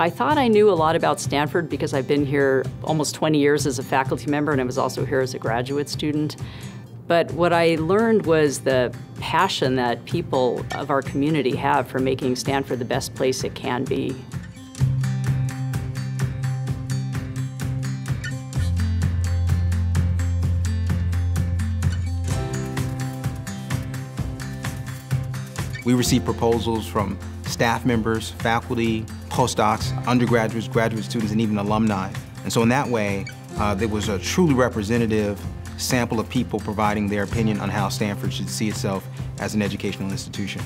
I thought I knew a lot about Stanford because I've been here almost 20 years as a faculty member, and I was also here as a graduate student. But what I learned was the passion that people of our community have for making Stanford the best place it can be. We receive proposals from staff members, faculty, postdocs, undergraduates, graduate students, and even alumni. And so in that way, there was a truly representative sample of people providing their opinion on how Stanford should see itself as an educational institution.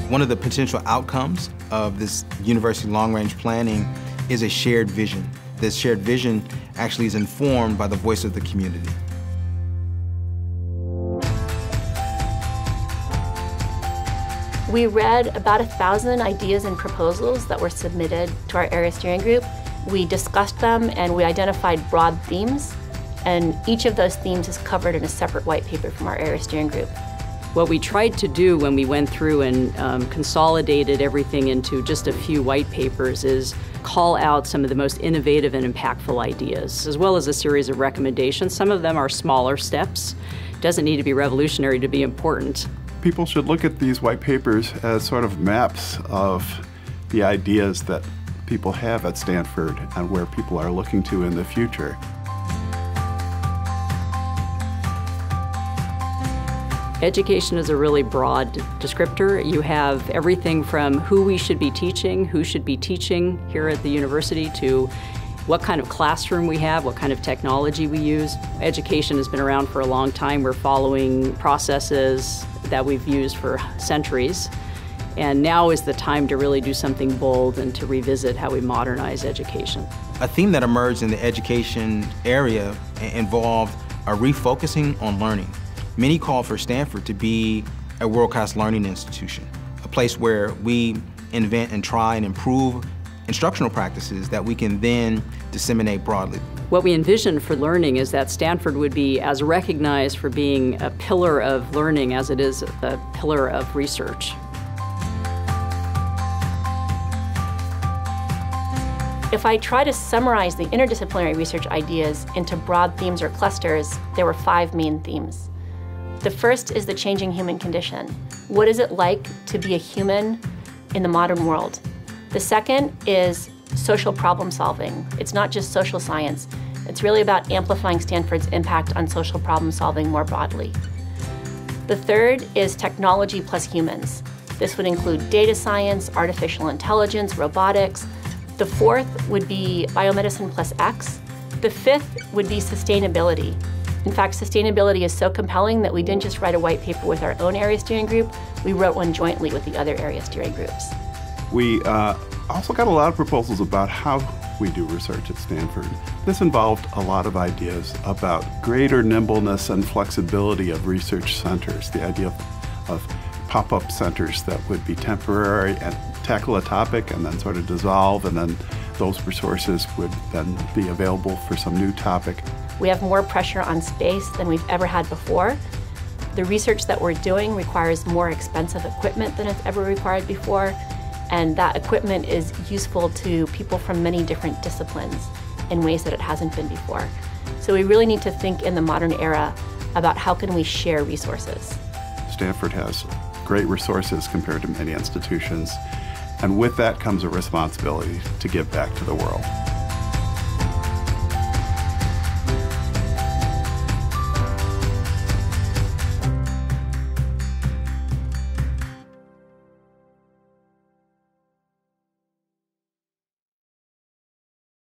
One of the potential outcomes of this university long-range planning is a shared vision. This shared vision actually is informed by the voice of the community. We read about 1,000 ideas and proposals that were submitted to our area steering group. We discussed them and we identified broad themes, and each of those themes is covered in a separate white paper from our area steering group. What we tried to do when we went through and consolidated everything into just a few white papers is call out some of the most innovative and impactful ideas, as well as a series of recommendations. Some of them are smaller steps. It doesn't need to be revolutionary to be important. People should look at these white papers as sort of maps of the ideas that people have at Stanford and where people are looking to in the future. Education is a really broad descriptor. You have everything from who we should be teaching, who should be teaching here at the university, to what kind of classroom we have, what kind of technology we use. Education has been around for a long time. We're following processes that we've used for centuries. And now is the time to really do something bold and to revisit how we modernize education. A theme that emerged in the education area involved a refocusing on learning. Many call for Stanford to be a world-class learning institution, a place where we invent and try and improve instructional practices that we can then disseminate broadly. What we envision for learning is that Stanford would be as recognized for being a pillar of learning as it is a pillar of research. If I try to summarize the interdisciplinary research ideas into broad themes or clusters, there were 5 main themes. The first is the changing human condition. What is it like to be a human in the modern world? The second is social problem solving. It's not just social science. It's really about amplifying Stanford's impact on social problem solving more broadly. The third is technology plus humans. This would include data science, artificial intelligence, robotics. The fourth would be biomedicine plus X. The fifth would be sustainability. In fact, sustainability is so compelling that we didn't just write a white paper with our own area steering group, we wrote one jointly with the other area steering groups. We also got a lot of proposals about how we do research at Stanford. This involved a lot of ideas about greater nimbleness and flexibility of research centers, the idea of pop-up centers that would be temporary and tackle a topic and then sort of dissolve, and then those resources would then be available for some new topic. We have more pressure on space than we've ever had before. The research that we're doing requires more expensive equipment than it's ever required before, and that equipment is useful to people from many different disciplines in ways that it hasn't been before. So we really need to think in the modern era about how can we share resources. Stanford has great resources compared to many institutions, and with that comes a responsibility to give back to the world.